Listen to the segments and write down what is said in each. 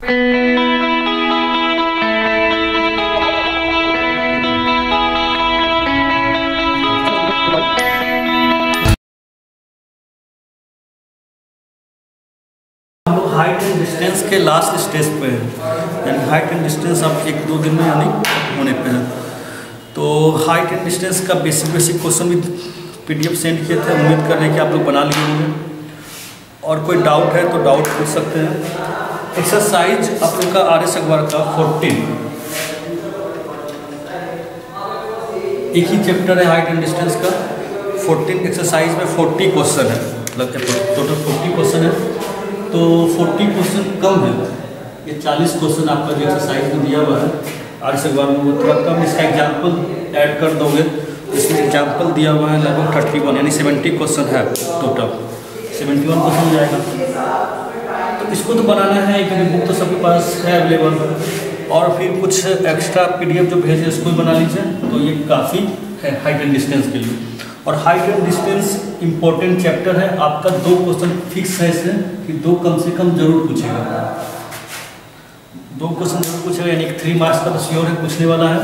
Height and distance के last stage पे है, यानी हाइट एंड डिस्टेंस अब 1-2 दिन में यानी होने पे है। तो हाइट एंड डिस्टेंस का बेसिक क्वेश्चन भी PDF सेंड किए थे, उम्मीद कर रहे हैं कि आप लोग बना लिए होंगे। और कोई डाउट है तो डाउट पूछ सकते हैं। एक्सरसाइज आप लोग का RS अखबार का 14, एक ही चैप्टर है हाइट एंड डिस्टेंस का। 14 एक्सरसाइज में 40 क्वेश्चन है, मतलब टोटल 40 क्वेश्चन है। तो 40 क्वेश्चन कम है, ये 40 क्वेश्चन आपका जो एक्सरसाइज में दिया हुआ है RS अखबार में वो थोड़ा कम। इसका एग्जाम्पल ऐड कर दोगे, इसमें एग्जाम्पल दिया हुआ है लगभग 31, यानी 70 क्वेश्चन है टोटल। 71 क्वेश्चन हो जाएगा। तो इसको तो बनाना है, क्योंकि बुक तो सबके पास है अवेलेबल। और फिर कुछ एक्स्ट्रा PDF जो भेजे उसको भी बना लीजिए, तो ये काफ़ी है हाइट एंड डिस्टेंस के लिए। और height and distance important chapter है आपका। 2 क्वेश्चन फिक्स है इससे कि 2 कम से कम जरूर पूछेगा, 2 क्वेश्चन जरूर पूछेगा, यानी 3 मार्क्स का तो श्योर है पूछने वाला है।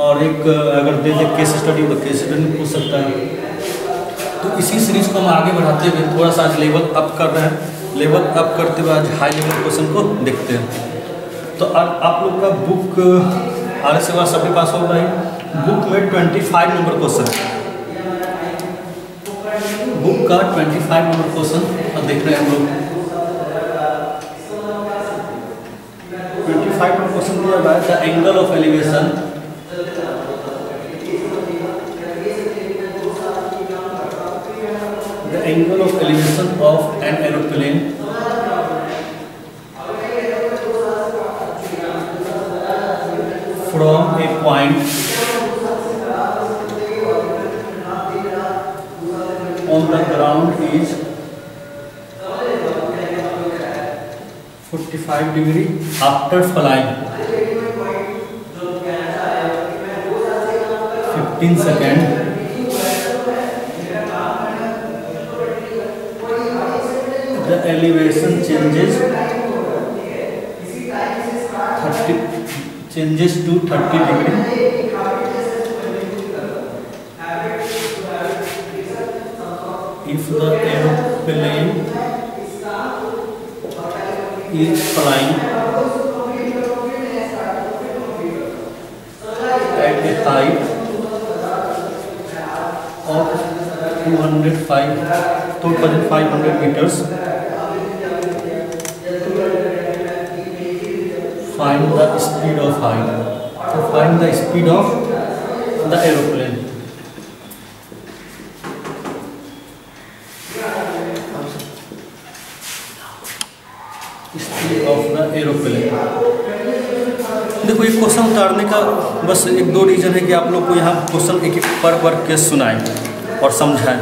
और एक अगर दे दे केस स्टडी तो केस स्टडी पूछ सकता है। तो इसी सीरीज को हम आगे बढ़ाते हुए थोड़ा सा आज लेवल अप कर रहे हैं। लेवल अप करते हुए आज हाई लेवल क्वेश्चन को देखते हैं। तो आप लोग का बुक RS अखबार सबके पास होगा ही। बुक में 25 नंबर क्वेश्चन है, बुक का 25 नंबर क्वेश्चन देख रहे हैं हम लोग। 25 नंबर क्वेश्चन दिया हुआ है, the angle of elevation of an aeroplane from a point on the ground is 45 degree after flying 15 seconds. The elevation changes to 30 degree. If the aeroplane is flying at a height of 2,500 meters, find the speed of height. So find the speed of the aeroplane. Of the aeroplane. देखो ये question उतारने का बस 1-2 reason है कि आप लोग को यहाँ क्वेश्चन एक पर केस सुनाएं और समझाएं।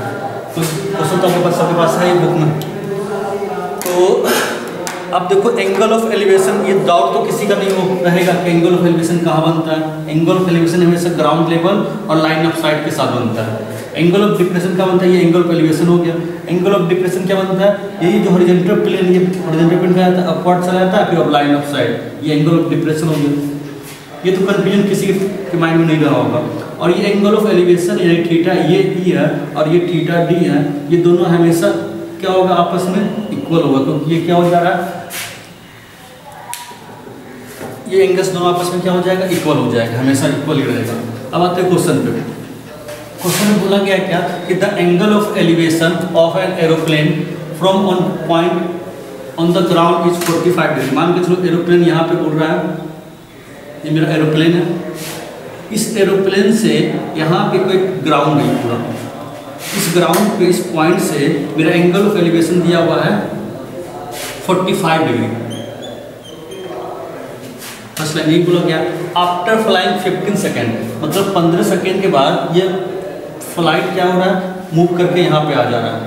तो क्वेश्चन तो आपके पास सबके पास है बुक में। तो अब देखो एंगल ऑफ एलिवेशन, ये डाउट तो किसी का नहीं हो रहेगा कि एंगल ऑफ एलिवेशन कहाँ बनता है। एंगल ऑफ एलिवेशन हमेशा ग्राउंड लेवल और लाइन ऑफ साइट के साथ बनता है। एंगल ऑफ डिप्रेशन क्या बनता है, ये एंगल ऑफ एलिवेशन हो गया। एंगल ऑफ डिप्रेशन क्या बनता है, यही जो हॉरिजॉन्टल प्लेन, ये हॉरिजॉन्टल प्लेन का आता है अपवर्ड चला जाता है, फिर अब लाइन ऑफ साइट, ये एंगल ऑफ डिप्रेशन हो गया। ये तो कंफ्यूजन किसी के माइंड में नहीं रहा होगा। और ये एंगल ऑफ एलिवेशन यानी थीटा ये E है और ये थीटा D है, ये दोनों हमेशा क्या होगा आपस में इक्वल होगा, क्योंकि ये क्या हो जा रहा है, ये एंगल्स दोनों आपस में क्या हो जाएगा, इक्वल हो जाएगा, हमेशा इक्वल ही रहेगा। अब आते हैं क्वेश्चन पे। क्वेश्चन में बोला गया क्या कि the angle of elevation of an aeroplane from on point on the ground is 45 degree. मान के चलो एरोप्लेन यहाँ पे उड़ रहा है, ये मेरा एरोप्लेन है। इस एरोप्लेन से यहाँ पे कोई ग्राउंड है पूरा, इस ग्राउंड पे इस पॉइंट से मेरा एंगल ऑफ एलिवेशन दिया हुआ है 45 डिग्री। फर्स्ट लाइन यही बोला गया आफ्टर फ्लाइंग 15 सेकेंड, मतलब 15 सेकेंड के बाद ये फ्लाइट क्या हो रहा है, मूव करके यहाँ पे आ जा रहा है।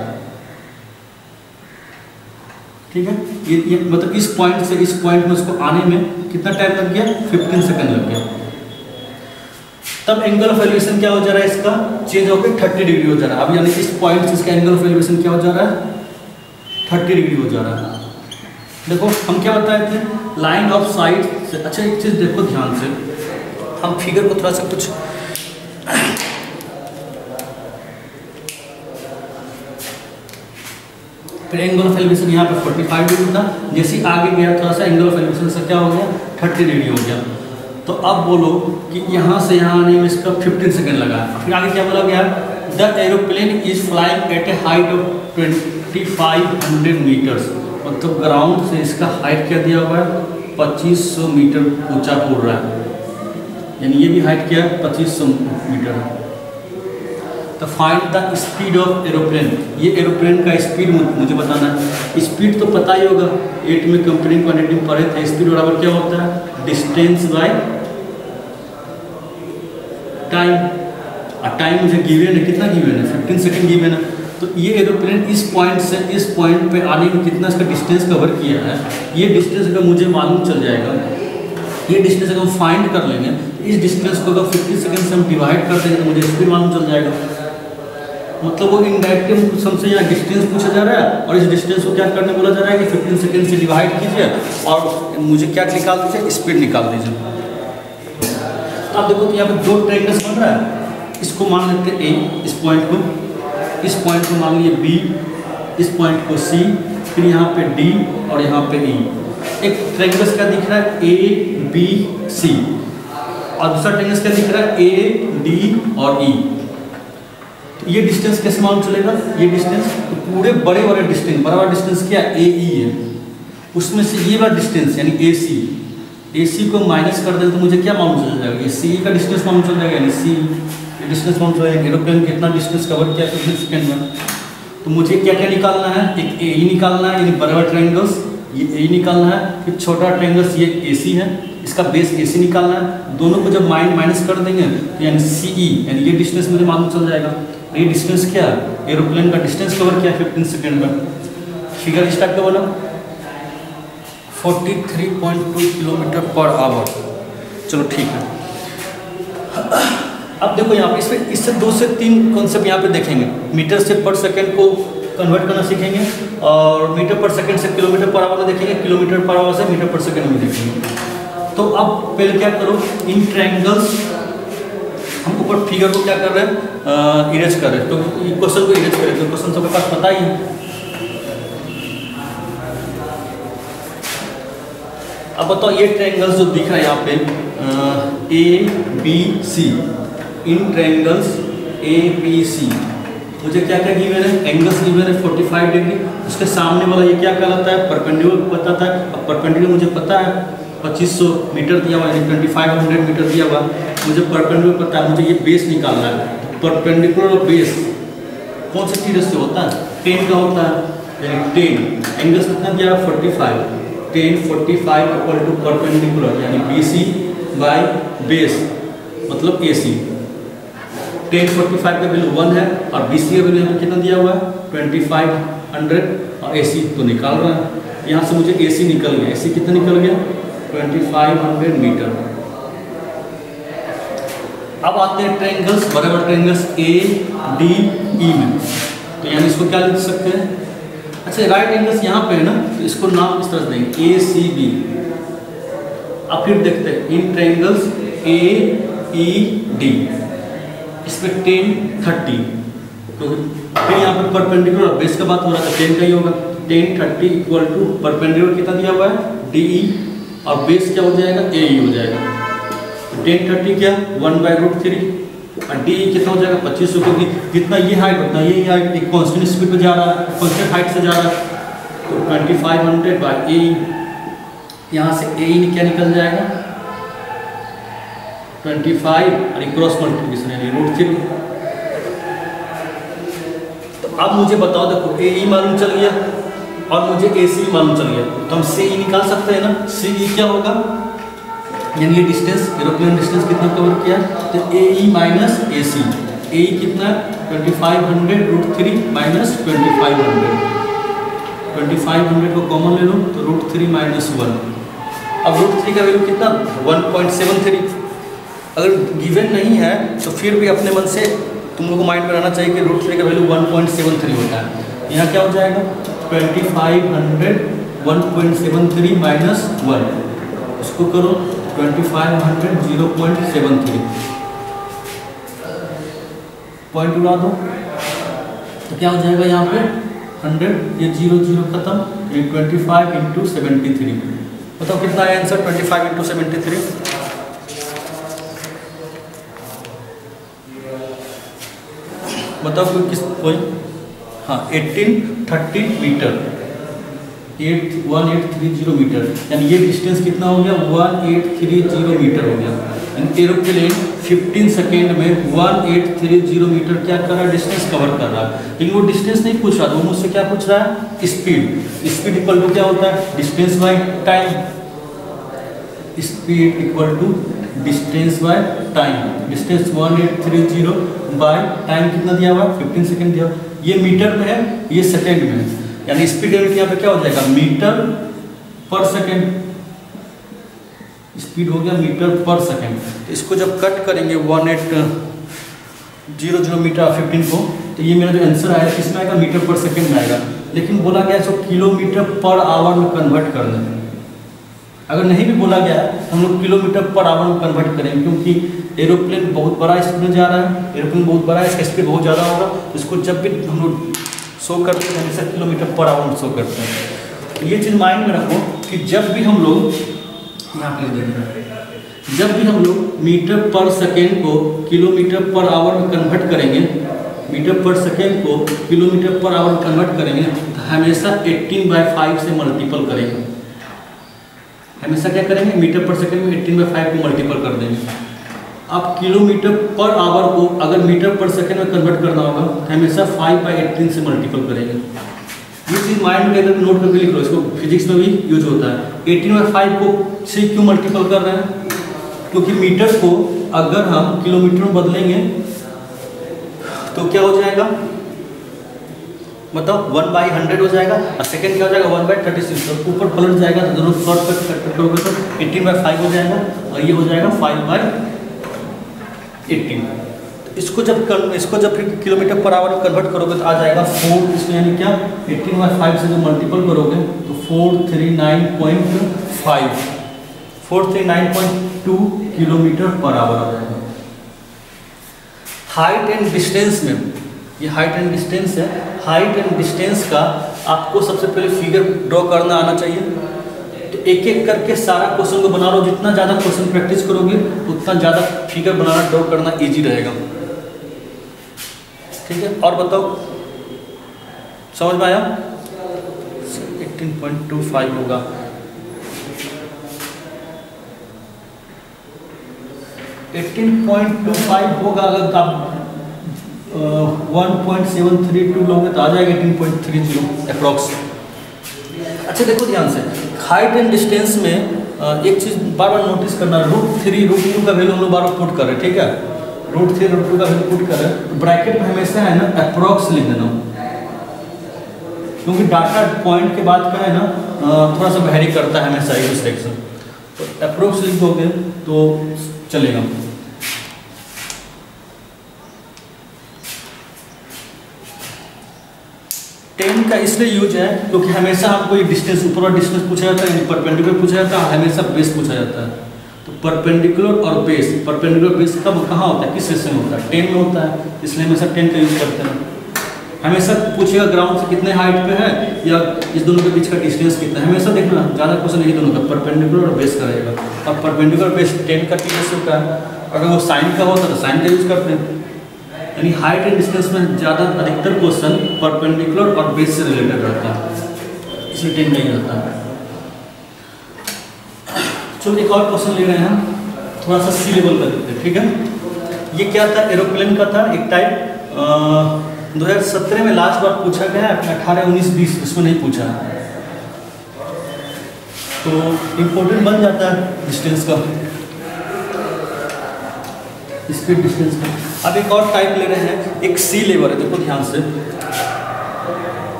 ठीक है, ये मतलब इस पॉइंट से इस पॉइंट में उसको आने में कितना टाइम लग गया, 15 सेकेंड लग गया। तब एंगल ऑफ एलिवेशन क्या हो जा रहा है, इसका चेंज होकर 30 डिग्री हो जा रहा है। अब यानी इस पॉइंट से इसका एंगल ऑफ एलिवेशन क्या हो जा रहा है, 30 डिग्री हो जा रहा है। देखो हम क्या बताए थे, लाइन ऑफ साइट से। अच्छा एक चीज़ देखो ध्यान से, हम फिगर को थोड़ा सा कुछ फिर एंगल ऑफ एलिवेशन यहाँ पे 45 डिग्री था, जैसे आगे गया थोड़ा सा एंगल ऑफ एलिवेशन से क्या हो गया 30 डिग्री हो गया। तो अब बोलो कि यहाँ से यहाँ आने में इसका 15 सेकेंड लगा। फिर आगे क्या बोला गया, the aeroplane is flying at a height of 2500 metres, मतलब ग्राउंड से इसका हाइट क्या दिया हुआ है 2500 मीटर ऊंचा उड़ रहा है, यानी ये भी हाइट क्या है 2500 मीटर है। तो find the speed of aeroplane, ये एरोप्लेन का स्पीड मुझे बताना है। स्पीड तो पता ही होगा, 8 में कंपेयरिंग क्वांटिटी में पढ़े थे। स्पीड बराबर क्या होता है, डिस्टेंस बाय टाइम। और टाइम मुझे गिवन है, कितना गिवन है 15 सेकेंड गिवन है। तो ये एरोप्लेन इस पॉइंट से इस पॉइंट पे आने में कितना इसका डिस्टेंस कवर किया है, ये डिस्टेंस अगर मुझे मालूम चल जाएगा, ये डिस्टेंस अगर हम फाइंड कर लेंगे, इस डिस्टेंस को अगर 50 सेकेंड से हम डिवाइड कर देंगे तो मुझे स्पीड मालूम चल जाएगा। मतलब वो इनडायरेक्टली हमसे यहाँ डिस्टेंस पूछा जा रहा है और इस डिस्टेंस को क्या करने बोला जा रहा है कि 15 सेकेंड से डिवाइड कीजिए और मुझे क्या निकाल दीजिए, स्पीड निकाल दीजिए। तो आप देखो तो यहाँ पे दो ट्रायंगल्स बन रहा है, इसको मान लेते हैं ए, इस पॉइंट को मान लिए बी, इस पॉइंट को सी, फिर यहाँ पे डी और यहाँ पे ई। एक ट्रायंगल्स क्या दिख रहा है ए बी सी, और दूसरा ट्रायंगल्स क्या दिख रहा है ए डी और ई। ये डिस्टेंस कैसे मालूम चलेगा, ये डिस्टेंस तो पूरे बड़े बड़े डिस्टेंस, बड़ा बड़ा डिस्टेंस क्या ए ई है, उसमें से ये वाला डिस्टेंस यानी ए सी को माइनस कर दें तो मुझे क्या मालूम चल जाएगा, ये सी का डिस्टेंस मालूम चल जाएगा, यानी सी ये डिस्टेंस मालूम चल जाएगा। एरोप्लेन कितना डिस्टेंस कवर किया 15 सेकेंड में। तो मुझे क्या क्या निकालना है, एक ए ई निकालना है, यानी बड़ा बड़ा ट्रायंगल्स ये ए निकालना है, फिर छोटा ट्रायंगल्स ये ए सी है, इसका बेस ए सी निकालना है। दोनों को जब माइनस कर देंगे तो यानी सी ई, यानी ये डिस्टेंस मुझे मालूम चल जाएगा। ये डिस्टेंस क्या है, एरोप्लेन का डिस्टेंस कवर किया 15 सेकेंड में। फिगर इस टाइप का बोला 43.2 किलोमीटर पर आवर। चलो ठीक है, अब देखो यहाँ पे इससे 2 से 3 कॉन्सेप्ट यहाँ पे देखेंगे। मीटर से पर सेकेंड को कन्वर्ट करना सीखेंगे और मीटर पर सेकेंड से किलोमीटर पर आवर में देखेंगे, किलोमीटर पर आवर से मीटर पर सेकेंड में देखेंगे। तो अब पहले क्या करो, इन ट्रायंगल्स हम ऊपर फिगर को क्या कर रहे हैं इरेज कर रहे हैं, तो क्वेश्चन को इरेज करें। तो क्वेश्चन सबके पास पता ही है। अब बताओ ये ट्रायंगल्स जो दिख रहा है यहाँ पे A B C, in triangles A B C मुझे क्या क्या गिवन है, एंगल्स गिवन है 45 डिग्री। उसके सामने वाला ये क्या कहलाता है, परपेंडिकुलर बताता है। अब परपेंडिकुलर मुझे पता है 2500 मीटर दिया हुआ, यानी 2500 मीटर दिया हुआ, मुझे परपेंडिकुलर पता है, मुझे ये बेस निकालना है। परपेंडिकुलर और बेस कौन सा चीज से होता है, 10 का होता है, यानी 10 एंगल्स कितना दिया 45, 10 45 इक्वल टू परपेंडिकुलर यानी बी सी बाय बेस मतलब ए सी। 10 45 का वैल्यू 1 है और बी सी का वैल्यू यहाँ कितना दिया हुआ है 2500 और ए सी तो निकाल रहा है। यहाँ से मुझे ए सी निकल गया, ए सी कितना निकल गया 2500 मीटर। अब आते हैं ट्रायंगल्स, बड़े बड़े ट्रायंगल्स ए डी ई में, तो यानी इसको क्या लिख सकते हैं। अच्छा राइट एंगल्स यहाँ पे है ना, तो इसको नाम इस तरह से देंगे ए सी बी। अब फिर देखते हैं इन ट्रायंगल्स ए ई डी, इसमें 10 30, तो फिर यहाँ पर परपेंडिकुलर बेस का बात हो रहा है, 10 का ही होगा। 10 30 इक्वल टू परपेंडिकुलर कितना दिया हुआ है डी ई और बेस क्या हो जाएगा ए ई हो जाएगा। 10 30 क्या 1/√3 और डी कितना हो जाएगा 2500, क्योंकि जितना ये हाइट उतना ये हाइट एक कांस्टेंट स्पीड पे जा रहा है, कांस्टेंट हाइट से जा रहा है। तो 2500 बाय ए, यहाँ से ए क्या निकल जाएगा 25 और क्रॉस मल्टीप्लिकेशन यानी √3। तो अब मुझे बताओ, देखो ए मालूम चल गया और मुझे ए सी मालूम चल गया, तो हम सी निकाल सकते हैं ना। सी क्या होगा, यानी ये डिस्टेंस एरोप्लेन डिस्टेंस कितना कवर किया, तो ए ई माइनस ए सी। ए ई कितना 2500 √3 माइनस 2500, 2500 को कॉमन ले लो तो √3 माइनस 1। अब √3 का वैल्यू कितना 1.73। अगर गिवन नहीं है तो फिर भी अपने मन से तुम लोग को माइंड में रहना चाहिए कि √3 का वैल्यू 1.73 होता है। यहाँ क्या हो जाएगा 2500 1.73 माइनस 1, इसको करो 2500 0.73 पॉइंट उड़ा दो तो क्या हो जाएगा यहाँ पे 100, ये 0 0 खत्म, ये 25 इंटू 73, बताओ कितना है आंसर 25 इंटू 73, बताओ कोई हाँ 1830 मीटर, 1830 मीटर, यानी ये डिस्टेंस कितना हो गया 1830 मीटर हो गया। एरोप्लेन 15 सेकेंड में 1830 मीटर क्या कर रहा है, डिस्टेंस कवर कर रहा है। लेकिन वो डिस्टेंस नहीं पूछ रहा, वो मुझसे क्या पूछ रहा है, स्पीड। स्पीड इक्वल टू क्या होता है, distance by time, speed equal to distance by time. Distance 1830 by time कितना दिया हुआ, 15 सेकेंड दिया। ये मीटर में है, ये सेकेंड में है, यानी स्पीड यूनिट यहाँ पे क्या हो जाएगा, मीटर पर सेकेंड। स्पीड हो गया मीटर पर सेकेंड। तो इसको जब कट करेंगे 1800 मीटर 15 को, तो ये मेरा जो आंसर आएगा किसमें आएगा, मीटर पर सेकेंड में आएगा। लेकिन बोला गया इसको किलोमीटर पर आवर में कन्वर्ट करना है। अगर नहीं भी बोला गया हम लोग किलोमीटर पर आवर में कन्वर्ट करेंगे, क्योंकि एरोप्लेन बहुत बड़ा स्पीड में जा रहा है, एरोप्लेन बहुत बड़ा है, इसका स्पीड बहुत ज़्यादा होगा। तो इसको जब भी हम लोग शो करते हैं हमेशा किलोमीटर पर आवर में शो करते हैं। तो ये चीज़ माइंड में रखो कि जब भी हम लोग यहाँ पे जब भी हम लोग मीटर पर सेकेंड को किलोमीटर पर आवर में कन्वर्ट करेंगे, मीटर पर सेकेंड को किलोमीटर पर आवर में कन्वर्ट करेंगे, तो हमेशा 18/5 से मल्टीपल करेंगे। हमेशा क्या करेंगे, मीटर पर सेकेंड में 18/5 को मल्टीपल कर देंगे। अब किलोमीटर पर आवर को अगर मीटर पर सेकेंड में कन्वर्ट करना होगा तो हमेशा 5/18 से मल्टीपल करेंगे। ये चीज़ माइंड में अगर नोट करके लिख लो, इसको फिजिक्स में भी यूज होता है। 18/5 को से क्यों मल्टीपल कर रहे हैं, क्योंकि मीटर को अगर हम किलोमीटर में बदलेंगे तो क्या हो जाएगा, मतलब 1/100 हो जाएगा, और सेकेंड क्या हो जाएगा 1/36। तो ऊपर पलट जाएगा तो दोनों शॉर्ट कट करोगे तो 18/5 हो जाएगा, और ये हो जाएगा 5/18। इसको जब फिर किलोमीटर पर आवर में कन्वर्ट करोगे तो आ जाएगा 4, इसमें यानी क्या 18/5 से जो मल्टीपल करोगे तो 439.2 किलोमीटर पर आवर आ जाएगा। हाइट एंड डिस्टेंस में, ये हाइट एंड डिस्टेंस है, हाइट एंड डिस्टेंस का आपको सबसे पहले फिगर ड्रॉ करना आना चाहिए। तो एक एक करके सारा क्वेश्चन को बना लो, जितना ज़्यादा क्वेश्चन प्रैक्टिस करोगे उतना ज़्यादा फिगर बनाना ड्रॉ करना इजी रहेगा, ठीक है। और बताओ समझ में आया, 18.25 होगा। अगर आप 1.732 लोगे तो आ जाएगा 18.30 अप्रॉक्स। अच्छा देखो ध्यान से, हाइट एंड डिस्टेंस में एक चीज़ बार बार नोटिस करना, √3 √2 का वैल्यू हम लोग बार बार पुट कर रहे हैं, ठीक है। √3 √2 का वैल्यू पुट कर रहे हैं, तो ब्रैकेट में हमेशा है ना अप्रॉक्स लिख देना, क्योंकि डाटा पॉइंट के बाद का है ना थोड़ा सा वैरी करता है हमेशा एक दूसरे से। तो अप्रॉक्स लिख दोगे तो चलेगा। टेन का इसलिए यूज है क्योंकि हमेशा आपको ये डिस्टेंस, ऊपर डिस्टेंस पूछा जाता है, परपेंडिकुलर पूछा जाता है, हमेशा बेस पूछा जाता है। तो परपेंडिकुलर और बेस, परपेंडिकुलर बेस कब कहाँ होता है, किस सेक्शन में होता है, 10 में होता है, इसलिए हमेशा 10 का यूज करते हैं। हमेशा पूछेगा ग्राउंड से कितने हाइट पे है या इस दोनों के बीच का डिस्टेंस कितना है, हमेशा देखना ज़्यादा क्वेश्चन यही दोनों का परपेंडिकुलर और बेस का रहेगा। और परपेंडिकुलर बेस 10 का टीचर का है, अगर वो साइन का होता तो साइन का यूज करते हैं। यानी हाइट एंड डिस्टेंस में ज़्यादा अधिकतर क्वेश्चन परपेंडिकुलर और बेस से रिलेटेड रहता है, इसलिए 10 का ही रहता है। चलो एक और क्वेश्चन ले रहे हैं, थोड़ा सा सी लेवल का देखते हैं, ठीक है। ये क्या था, एरोप्लेन का था एक टाइप, 2017 में लास्ट बार पूछा गया है, 18, 19, 20 उसमें नहीं पूछा है, तो इम्पोर्टेंट बन जाता है डिस्टेंस का, स्पीड डिस्टेंस का। अब एक और टाइप ले रहे हैं, एक सी लेवल है, देखो ध्यान से,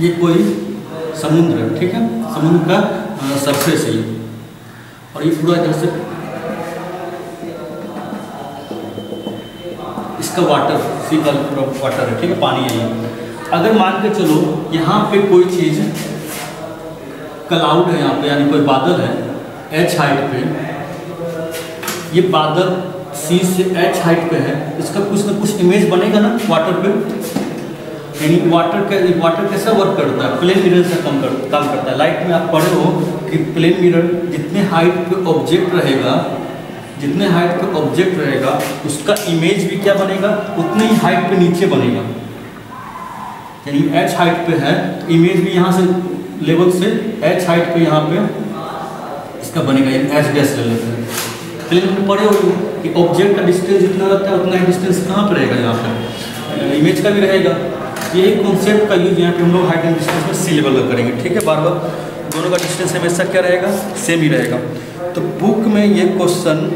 ये कोई समुद्र है, ठीक है, समुद्र का सरफेस है ये, और ये पूरा इधर से इसका वाटर, सी का वाटर है, ठीक है, पानी है ये। अगर मान के चलो यहाँ पे कोई चीज़ क्लाउड है यहाँ पे, यानी कोई बादल है h हाइट पे, ये बादल C से h हाइट पे है, इसका कुछ ना कुछ इमेज बनेगा ना वाटर पे। यानी वाटर कैसा वर्क करता है, प्लेन मिरर से काम करता है। लाइट में आप पढ़े हो कि प्लेन मिरर जितने हाइट पे ऑब्जेक्ट रहेगा उसका इमेज भी क्या बनेगा, उतने ही हाइट पे नीचे बनेगा। यानी h हाइट पे है तो इमेज भी यहाँ से लेवल से h हाइट पे यहाँ पे इसका बनेगा, h डैश ले लेते हैं। प्लेन में पढ़े हो कि ऑब्जेक्ट का डिस्टेंस जितना रहता है उतना ही डिस्टेंस कहाँ पर रहेगा, यहाँ पे इमेज का भी रहेगा। यही कॉन्सेप्ट का यूज यहाँ पे हम लोग हाइट एंड डिस्टेंस में सी लेवल का करेंगे, ठीक है। बार बार दोनों का डिस्टेंस हमेशा क्या रहेगा, सेम ही रहेगा। तो बुक में ये क्वेश्चन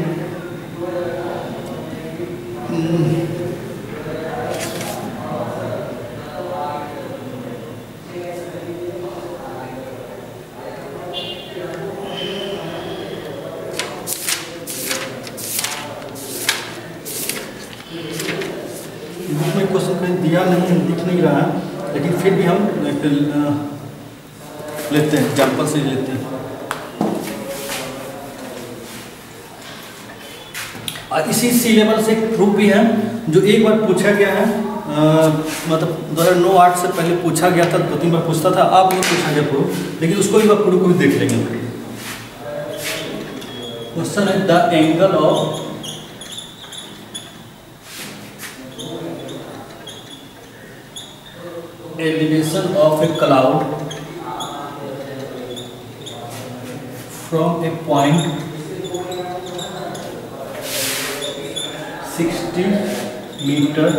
कहीं दिया नहीं, दिख नहीं रहा है, लेकिन फिर भी हम लेते हैं, एग्जाम्पल से लेते हैं। और इसी सी लेवल से एक प्रूफ भी है जो एक बार पूछा गया है, मतलब 2009-8 से पहले पूछा गया था, 2-3 बार पूछता था, अब नहीं पूछा गया प्रूफ, लेकिन उसको भी प्रूफ को भी देख लेंगे। क्वेश्चन है the angle of elevation of a cloud from a point 60 meter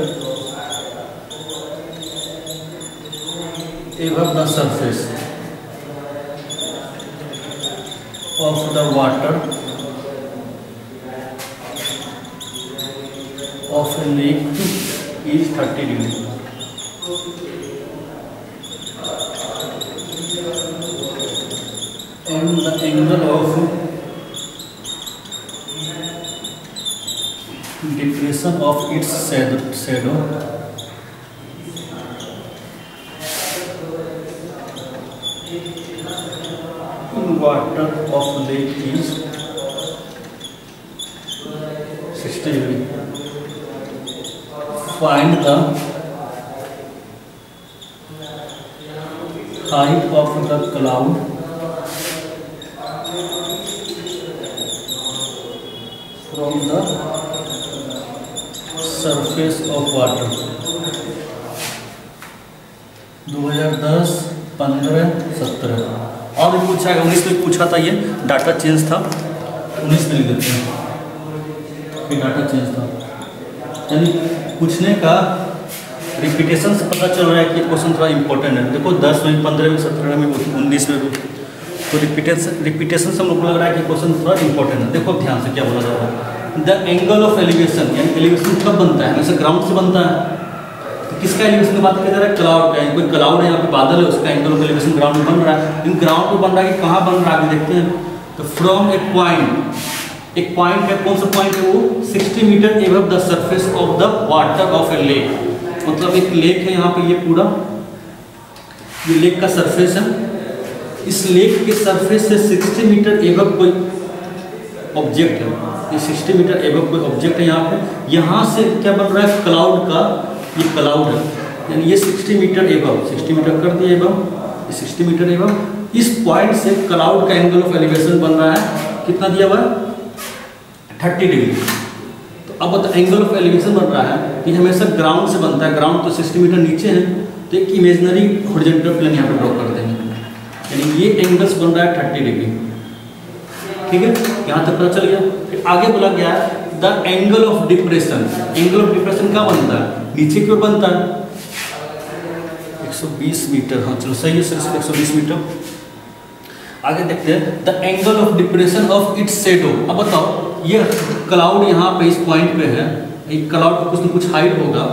above the surface of the water of a lake is 30 degrees. And the angle of depression of its shadow in water of lake is 60 degree. Find the height of the cloud from the surface of water. 2010, 15, 17 और भी पूछा है, 19 में पूछा था, ये data change था, 19 में लिख देते हैं कि डाटा चेंज था। यानी पूछने का रिपीटेशन से पता चल रहा है कि क्वेश्चन थोड़ा इंपॉर्टेंट है। देखो 10 में, 15 में, 17 में, 19 में, तो रिपीटेशन से हम लोग को लग रहा है कि क्वेश्चन थोड़ा इंपॉर्टेंट है। देखो ध्यान से क्या बोला जा रहा है, द एंगल ऑफ एलिवेशन, यानी एलिवेशन कब बनता है, हमेशा ग्राउंड से बनता है। तो किसका एलिवेशन की बात किया जा रहा है, क्लाउड का। कोई क्लाउड है, यहाँ पे बादल है, उसका एंगल ऑफ एलिवेशन ग्राउंड में बन रहा है। लेकिन ग्राउंड में बन रहा है कि कहाँ बन रहा है, देखते हैं। तो फ्रॉम ए पॉइंट, एक पॉइंट है, कौन सा पॉइंट है वो, 60 metre above the surface of the water of a lake. मतलब एक लेक है यहाँ पे, ये पूरा ये लेक का सरफेस है। इस लेक के सरफेस से 60 मीटर एबव कोई ऑब्जेक्ट है, ये 60 मीटर एबव कोई ऑब्जेक्ट है यहाँ पे। यहाँ से क्या बन रहा है, क्लाउड का, ये क्लाउड है, यानी ये 60 मीटर एबव, 60 मीटर कर दिया एबव, ये 60 मीटर एबव। इस पॉइंट से क्लाउड का एंगल ऑफ एलिवेशन बन रहा है, कितना दिया हुआ है, 30 डिग्री। तो अब बता, एंगल ऑफ एलिवेशन बन रहा है, ये हमेशा ग्राउंड से बनता है। ग्राउंड तो 60 मीटर नीचे है, तो एक इमेजनरी हॉरिजॉन्टल प्लेन यहाँ पे ड्रॉ कर देंगे, यानी ये एंगल्स बन रहा है 30 डिग्री। ठीक है, यहाँ तक पता चल गया। फिर आगे बोला गया है the angle of depression. Angle of depression क्या बनता है, नीचे की ओर बनता है, 120 मीटर। हाँ चलो सही है सर, 120 मीटर। आगे देखते हैं the angle of depression of its shadow. अब बताओ, ये क्लाउड यहाँ पे इस पॉइंट पे है, एक क्लाउड का कुछ न कुछ हाइट होगा,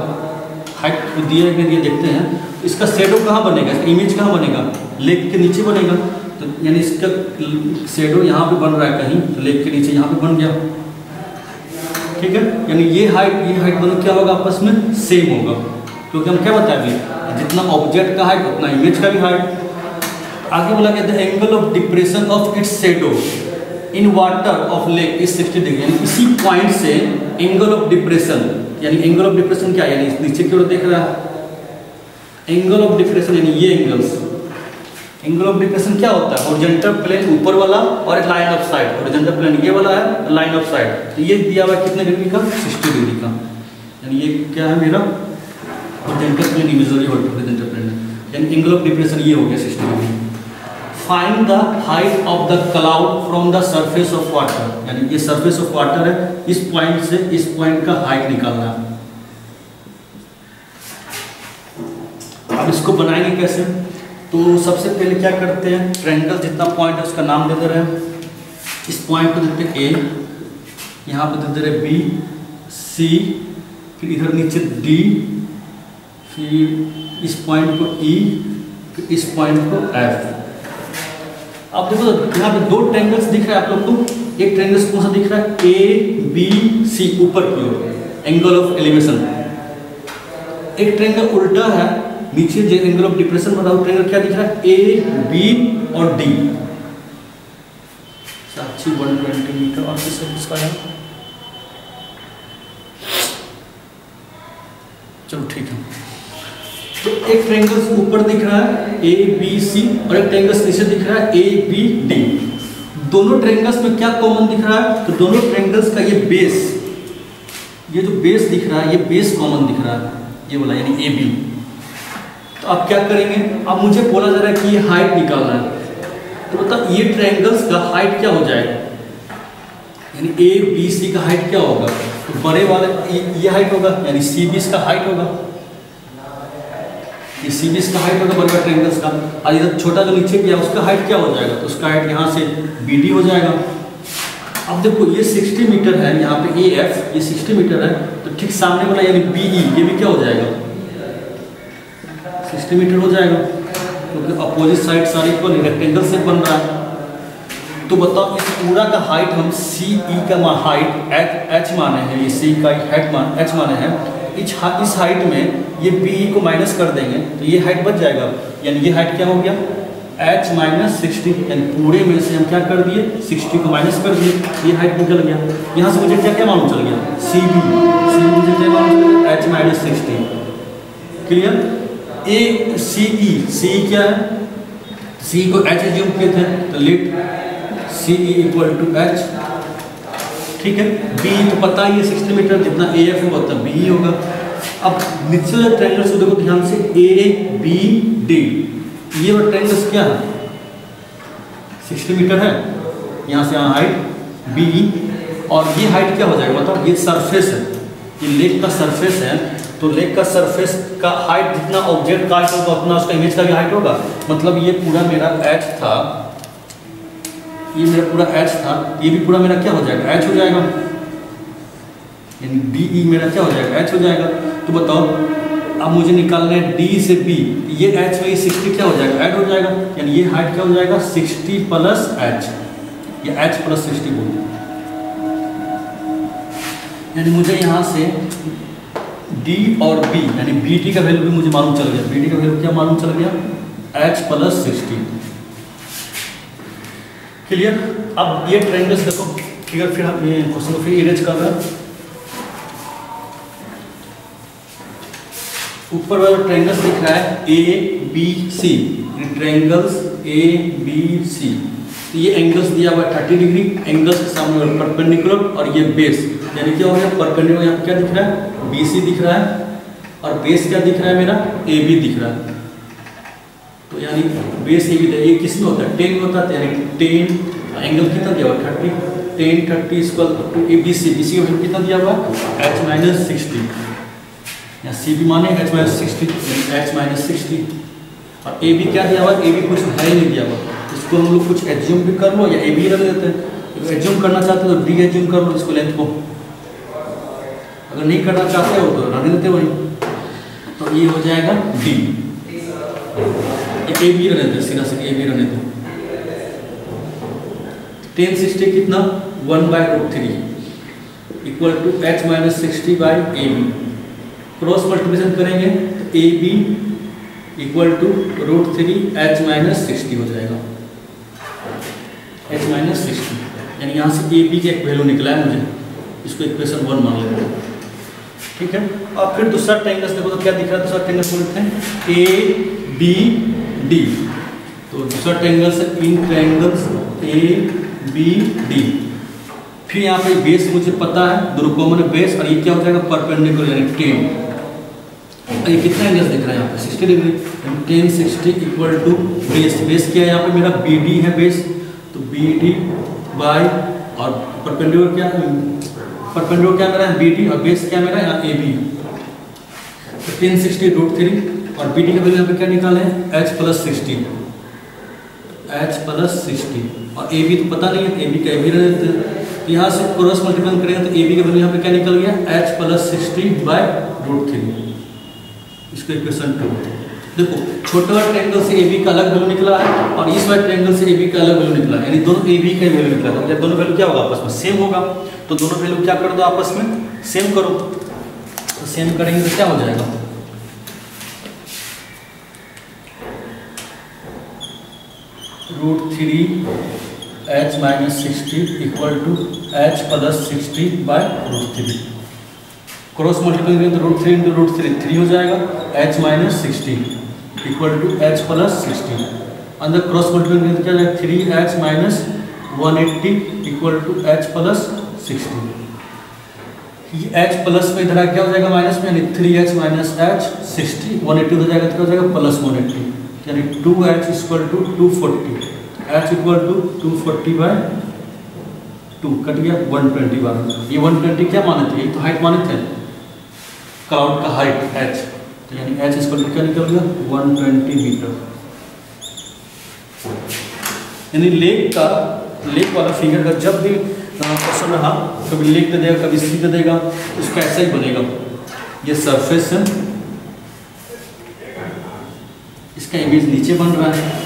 हाइट दिया है, ये देखते हैं। इसका शैडो कहाँ बनेगा, इसका इमेज कहाँ बनेगा, लेक के नीचे बनेगा। तो यानी इसका शैडो यहाँ पे बन रहा है कहीं, तो लेक के नीचे यहाँ पे बन गया। ठीक है, यानी ये हाइट दोनों क्या होगा, आपस में सेम होगा, क्योंकि हम क्या बताएंगे, जितना ऑब्जेक्ट का हाइट उतना इमेज का भी हाइट। आगे बोला गया the angle of depression of its shadow in water of lake is 60 degree, यानी इसी पॉइंट से एंगल ऑफ डिप्रेशन, यानी एंगल ऑफ डिप्रेशन क्या है, यानी नीचे की ओर देख रहा है एंगल ऑफ डिप्रेशन, यानी ये एंगल्स, एंगल ऑफ डिप्रेशन क्या होता है, हॉरिजॉन्टल प्लेन ऊपर वाला और एक line of sight, horizontal plane ये वाला है, लाइन ऑफ साइड, तो ये दिया हुआ कितने डिग्री का, 60 डिग्री का, यानी ये क्या है मेरा horizontal plane, imaginary horizontal plane है, यानी एंगल ऑफ डिप्रेशन ये हो गया 60 degree. Find the height of the cloud from the surface of water, यानी ये सरफेस ऑफ वाटर है, इस पॉइंट से इस पॉइंट का हाइट निकालना है। अब इसको बनाएंगे कैसे, तो सबसे पहले क्या करते हैं, ट्रायंगल जितना पॉइंट है उसका नाम दे दे रहे हैं, इस पॉइंट को देते हैं ए, यहाँ पे दे दे रहे बी, सी, फिर इधर नीचे डी, फिर इस पॉइंट को ई, फिर इस पॉइंट को एफ। अब देखो यहाँ पे दो ट्रायंगल्स दिख रहा है आप लोग को, एक ट्रायंगल कौन सा दिख रहा है, ए बी सी ऊपर की ओर, एंगल ऑफ एलिवेशन, एक ट्रायंगल उल्टा है, नीचे जो एंगल ऑफ डिप्रेशन बना हुआ ट्रायंगल क्या दिख रहा है, ए बी और डी, साक्षी 120 मीटर और इसका है, चलो ठीक है। तो एक ट्रायंगल ऊपर दिख रहा है ए बी सी और एक ट्रायंगल नीचे दिख रहा है ए बी डी, दोनों ट्रायंगल्स में क्या कॉमन दिख रहा है, तो दोनों ट्रायंगल्स का ये बेस, ये जो बेस दिख रहा है ये बेस कॉमन दिख रहा है, ये वाला यानी ए बी। तो अब क्या करेंगे, अब मुझे बोला जा रहा है कि ये हाइट निकालना है, तो मतलब ये ट्रायंगल्स का हाइट क्या हो जाएगा, यानी ए बी सी का हाइट क्या होगा, तो बड़े वाले ये हाइट होगा, यानी सी बी का हाइट होगा, ये सी बी का हाइट होगा बड़े ट्रायंगल्स का, और इधर छोटा जो नीचे गया उसका हाइट क्या हो जाएगा, तो उसका हाइट यहाँ से बी डी हो जाएगा। अब देखो ये 60 मीटर है, यहाँ पे ए एफ ये 60 मीटर है, तो ठीक सामने वाला यानी बी ई ये भी क्या हो जाएगा, 60 मीटर हो जाएगा, क्योंकि अपोजिट साइड सारे इक्वल रेक्टेंगल से बन रहा है। तो बताओ इस पूरा का हाइट हम सी ई का हाइट एच माने हैं, ये सी का हाइट मान एच माने हैं, इस हाइट में ये बी ई को माइनस कर देंगे तो ये हाइट बच जाएगा, यानी ये हाइट क्या हो गया एच माइनस 60, यानी पूरे में से हम क्या कर दिए 60 को माइनस कर दिए, ये हाइट निकल गया। यहाँ से मुझे क्या क्या मालूम चल गया, सी बी मुझे क्या मालूम चल गया h minus 60, clear. A C E क्या है, सी को एच एज्यूम किए थे तो let C E equal to h, ठीक है। बी तो पता ही है 60 मीटर, जितना ए एफ है उतना बी होगा। अब नीचे वाले ट्रायंगल्स को देखो ध्यान से, ए बी डी, ये वाला ट्रायंगल्स क्या है 60 मीटर है, यहाँ से यहाँ हाइट बी, और ये हाइट क्या हो जाएगा, मतलब ये सरफेस है, ये लेक का सरफेस है, तो लेक का सरफेस का हाइट जितना ऑब्जेक्ट का हाइट होगा उतना उसका इमेज का भी हाइट होगा। मतलब ये पूरा मेरा एच था, ये मेरा पूरा एच था, ये भी पूरा मेरा क्या हो जाएगा एच हो जाएगा, यानी डी ई मेरा क्या हो जाएगा एच हो जाएगा। तो बताओ अब मुझे निकालना है डी से बी, ये एच में 60 क्या हो जाएगा ऐड हो जाएगा, यानी ये हाइट क्या हो जाएगा 60 प्लस एच, ये एच प्लस 60 बोल, यानी मुझे यहाँ से डी और बी यानी बी टी का वैल्यू भी मुझे मालूम चल गया, बी टी का वैल्यू क्या मालूम चल गया एच प्लस 60, क्लियर। अब ये ट्रायंगल्स देखो क्लियर, फिर हम ये क्वेश्चन को फिर इरेज कर रहे हैं। ऊपर वाला ट्रायंगल्स दिख रहा है A B C, triangles A B C, तो ये एंगल्स दिया हुआ है 30 डिग्री, एंगल्स के सामने परपेंडिकुलर और ये बेस, यानी क्या हो गया परपेंडिकुलर, यहाँ पे क्या दिख रहा है बी सी दिख रहा है, और बेस क्या दिख रहा है मेरा ए बी दिख रहा है। तो यानी बेस ए बी, ये किस में होता है 10 में होता है, यानी 10 एंगल कितना दिया हुआ 30, 10 30 equal to A B C, B C का वैल्यू कितना दिया हुआ एच माइनस 60, या सी बी माने एच माइनस 60, एच माइनस 60, और ए बी क्या दिया हुआ ए बी कुछ है ही नहीं दिया हुआ, इसको हम लोग कुछ एज्यूम भी कर लो या ए बी रख देते हैं, तो एज्यूम करना चाहते हो तो डी एज्यूम कर लो इसको लेंथ को, अगर नहीं करना चाहते हो तो रहने देते वही, तो ये हो जाएगा डी, ए बी रहने दो सीधा से ए बी रहने दो, 1060 कितना 1/√3 equal to h minus 60 by A B, cross multiplication करेंगे तो A B equal to √3 h-60 हो जाएगा, h-60। यानी यहाँ से ए बी का एक वैल्यू निकला है मुझे, इसको इक्वेशन 1 मान लेते हैं, ठीक है। और फिर दूसरा ट्रायंगल देखो तो क्या दिख रहा है, दूसरा ट्रायंगल बोलते हैं ए बी डी। तो दूसरा ट्रायंगल से इन ट्रायंगल्स ए बी डी। फिर यहाँ पे बेस मुझे पता है, दोनों कॉमन है बेस, और ये क्या हो जाएगा परपेंडिकुलर यानी 10। ये कितना एंगल दिख रहा है यहाँ पे 60 degree, 10 60 equal to base. Base क्या है यहाँ पे मेरा बी डी है बेस, तो बी डी बाई और परपेंडिकुलर क्या है, परपेंडिकुलर क्या मेरा है बी डी, और बेस क्या मेरा यहाँ ए बी। तो 10 60 √3 और बी डी का वैल्यू यहाँ पे क्या निकाले हैं h+60, h+60। और ए बी तो पता नहीं है, ए बी का ए बी रहते हैं, तो यहाँ से क्रॉस मल्टीप्लाई करेंगे तो ए बी का वैल्यू यहाँ पे क्या निकल गया h+60/√3। इसको इक्वेशन 2। देखो छोटे वाले ट्रायंगल से ए बी का अलग वैल्यू निकला है और इस वाले ट्रायंगल से ए बी का अलग वैल्यू निकला है, यानी दोनों ए बी का वैल्यू निकला है। जब दोनों वैल्यू क्या होगा आपस में सेम होगा, तो दोनों वैल्यू क्या कर दो आपस में सेम करो। तो सेम करेंगे तो क्या हो जाएगा, √3 h-60 equal to h+60/√3। Cross multiply करेंगे तो √3 × √3 3 हो जाएगा, h-60 इक्वल टू h+60। अंदर क्रॉस मल्टीप्लाई करेंगे तो क्या जाएगा 3h-180 इक्वल टू h+60। ये h प्लस में इधर क्या हो जाएगा माइनस में, यानी 3h - h60 180 हो जाएगा, तो क्या हो जाएगा +180, यानी 2h = 240, h = 240/2 कट गया 120 बार। ये 120 क्या माने थे, ये तो हाइट माने थे क्लाउड का हाइट h, तो यानी h = क्या निकल गया 120 मीटर। यानी लेक वाला फिगर का जब भी क्वेश्चन रहा, कभी लेक दे देगा कभी सी दे देगा, उसका ऐसा ही बनेगा। ये सरफेस है, इसका इमेज नीचे बन रहा है।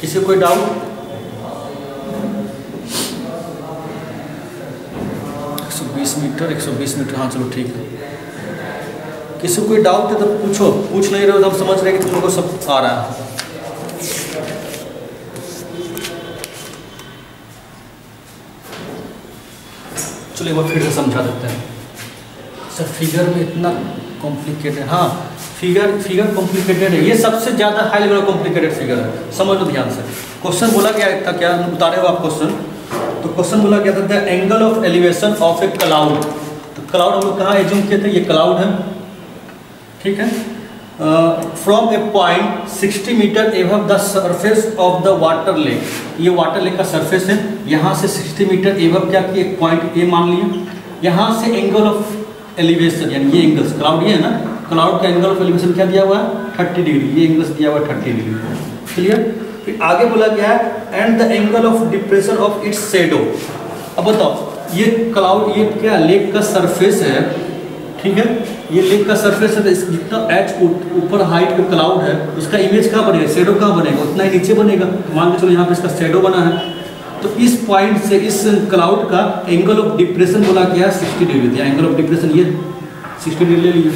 किसी कोई डाउट? 120 मीटर 120 मीटर, हाँ चलो ठीक है। किसी को कोई डाउट है तो पूछो, पूछ नहीं रहे हो तो हम समझ रहे हैं कि तुम लोगों को सब आ रहा है। चलो एक बार फिर से समझा देते हैं। सर फिगर में इतना कॉम्प्लिकेटेड, हाँ फिगर कॉम्प्लिकेटेड है, ये सबसे ज़्यादा हाई लेवल कॉम्प्लिकेटेड फिगर है, समझ लो ध्यान से। क्वेश्चन बोला गया था, क्या उतारे हो आप क्वेश्चन, तो क्वेश्चन बोला गया था the angle of elevation of A cloud. तो क्लाउड हम लोग कहाँ एज्यूम किए थे, ये क्लाउड है, ठीक है। From a point 60 metre above the surface of the water lake. ये वाटर लेक का सरफेस है, यहाँ से 60 मीटर एबव क्या किया, एक पॉइंट ए मान लिया। यहाँ से एंगल ऑफ एलिवेशन, यानी ये एंगल्स क्लाउड ये है ना, क्लाउड का एंगल ऑफ एलिवेशन क्या दिया हुआ है 30 डिग्री, ये एंगल्स दिया हुआ है 30 डिग्री, क्लियर। फिर आगे बोला गया है and the angle of depression of its shadow. अब बताओ ये क्लाउड, ये क्या लेक का सरफेस है, ठीक है, ये लेक का सरफेस है, जितना एच ऊपर हाइट पे क्लाउड है उसका इमेज कहाँ बनेगा, शेडो कहाँ बनेगा, उतना ही नीचे बनेगा। मान के चलो यहाँ पे इसका शेडो बना है, तो इस पॉइंट से इस क्लाउड का एंगल ऑफ डिप्रेशन बोला गया 60 डिग्री दिया। एंगल ऑफ डिप्रेशन ये 60 डिग्री ले लीजिए,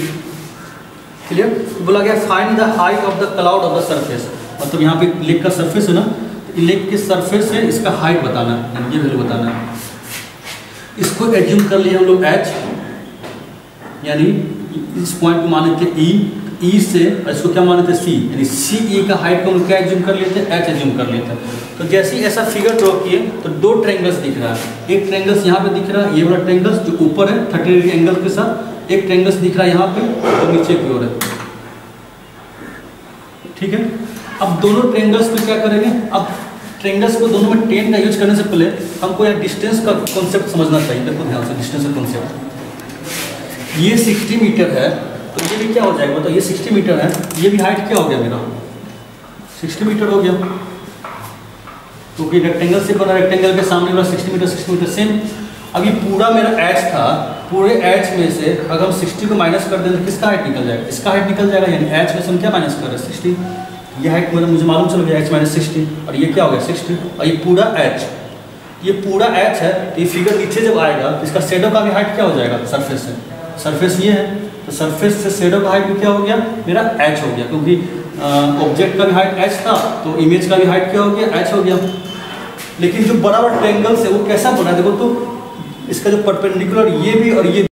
क्लियर। बोला गया find the height of the cloud of the surface, मतलब यहाँ पे लेक का सरफेस है ना, तो लेक के सरफेस से इसका हाइट बताना है, ये वैल्यू बताना है। इसको एज्यूम कर लिए हम लोग h, यानी इस पॉइंट को माने थे ई से, इसको क्या माने थे सी, यानी सी ई का हाइट को हम क्या एज्यूम कर लेते हैं, एच एज्यूम कर लेते हैं। तो जैसे ही ऐसा फिगर ड्रॉ किए तो दो ट्रायंगल्स दिख रहा है, एक ट्रायंगल्स यहाँ पे दिख रहा है, ये वाला ट्रायंगल्स जो ऊपर है 30 डिग्री एंगल के साथ, एक ट्रायंगल्स दिख रहा है यहाँ पे तो नीचे की ओर है, ठीक है। अब दोनों ट्रायंगल्स को क्या करेंगे, अब ट्रायंगल्स को दोनों में 10 का यूज करने से पहले हमको यहाँ डिस्टेंस का कॉन्सेप्ट समझना चाहिए। देखो ध्यान से डिस्टेंस का कॉन्सेप्ट, ये 60 मीटर है तो ये भी क्या हो जाएगा, तो ये 60 मीटर है, ये भी हाइट क्या हो गया मेरा 60 मीटर हो गया, क्योंकि रेक्टेंगल से बना, रेक्टेंगल के सामने वाला 60 मीटर सेम। अब ये पूरा मेरा एच था, पूरे एच में से अगर हम 60 को माइनस कर दें तो किसका हाइट निकल जाएगा, इसका हाइट निकल जाएगा, यानी एच में से हम क्या माइनस कर रहे हैं 60, ये हाइट मतलब मुझे मालूम चल गया h - 60, और ये क्या हो गया 60, और ये पूरा h, ये पूरा h है, तो ये फिगर नीचे जब आएगा तो इसका शेडो का भी हाइट क्या हो जाएगा सरफेस से, सरफेस ये है, तो सरफेस से शेडो का हाइट भी क्या हो गया मेरा h हो गया, क्योंकि ऑब्जेक्ट का भी हाइट h था तो इमेज का भी हाइट क्या हो गया h हो गया। लेकिन जो बड़ा बड़ा ट्रायंगल है वो कैसा बना, देखो तो इसका जो परपेंडिकुलर ये भी और ये